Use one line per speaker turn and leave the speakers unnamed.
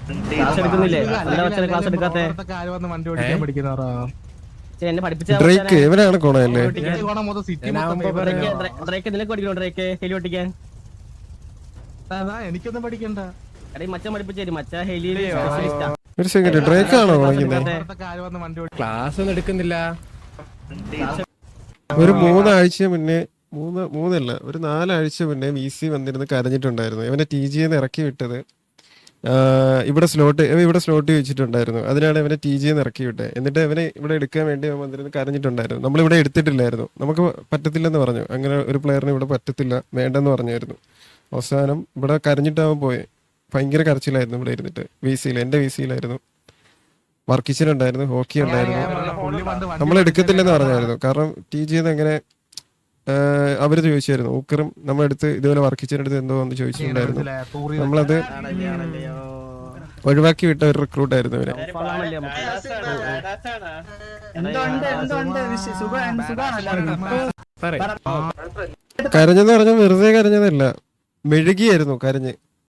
Class എടുക്കുന്നില്ലേ? എന്താ വെച്ചാൽ class എടുക്കാത്തെ? എന്നെ പഠിപ്പിച്ച
ഡ്രേക്ക് ഇവനാണ് കോണയല്ലേ?
ഡ്രേക്ക് നിനക്ക് പഠിക്കണോ? ഡ്രേക്ക് ഹെലി ഓട്ടിക്കാൻ
എനിക്കൊന്നും പഠിക്കണ്ട.
മച്ചാൻ പഠിപ്പിച്ചു തരും. മച്ചാ ഹെലിയിൽ സ്പെഷ്യലിസ്റ്റാ.
ഒരു സെക്കൻഡ്, ഡ്രേക്ക് ആണോ കളിക്കുന്നത്?
ക്ലാസ് ഒന്നും എടുക്കുന്നില്ല.
ഒരു 3 ആഴ്ച മുന്നേ, മൂന്നല്ല ഒരു 4 ആഴ്ച മുന്നേ VC വന്നിരുന്ന് കരഞ്ഞിട്ടുണ്ടായിരുന്നു. ഇവനെ TG ഇറക്കി വിട്ടത് ഇവിടെ സ്ലോട്ട് വെച്ചിട്ടുണ്ടായിരുന്നു. അതിനാണ് ഇവനെ TG ഇറക്കി വിട്ടത്. എന്നിട്ട് ഇവനെ ഇവിടെ എടുക്കാൻ വേണ്ടി അവൻ വന്നിരുന്ന് കരഞ്ഞിട്ടുണ്ടായിരുന്നു. നമ്മളിവിടെ എടുത്തിട്ടില്ലായിരുന്നു, നമുക്ക് പറ്റത്തില്ലെന്ന് പറഞ്ഞു. അങ്ങനെ ഒരു പ്ലെയറിന് ഇവിടെ പറ്റത്തില്ല, വേണ്ടെന്ന് പറഞ്ഞായിരുന്നു. അവസാനം ഇവിടെ കരഞ്ഞിട്ടാവാൻ പോയെ. ഭയങ്കര കരച്ചിലായിരുന്നു ഇവിടെ ഇരുന്നിട്ട്. എൻ്റെ VC-യിലായിരുന്നു. വർക്ക് കിച്ചൻ ഉണ്ടായിരുന്നു, ഹോക്കി ഉണ്ടായിരുന്നു. നമ്മൾ എടുക്കത്തില്ലെന്ന് പറഞ്ഞായിരുന്നു. കാരണം TG എങ്ങനെ അവര് ചോദിച്ചായിരുന്നു. ഊക്കറും നമ്മളെടുത്ത് ഇതുപോലെ വർക്ക് കിച്ചൻ എടുത്ത് എന്തോ എന്ന് ചോദിച്ചിട്ടുണ്ടായിരുന്നു. നമ്മളത് ഒഴിവാക്കി വിട്ട ഒരു റിക്രൂട്ട് ആയിരുന്നു ഇവരെ. കരഞ്ഞെന്ന് പറഞ്ഞാൽ വെറുതെ കരഞ്ഞതല്ല, മെഴുകിയായിരുന്നു കരഞ്ഞ്.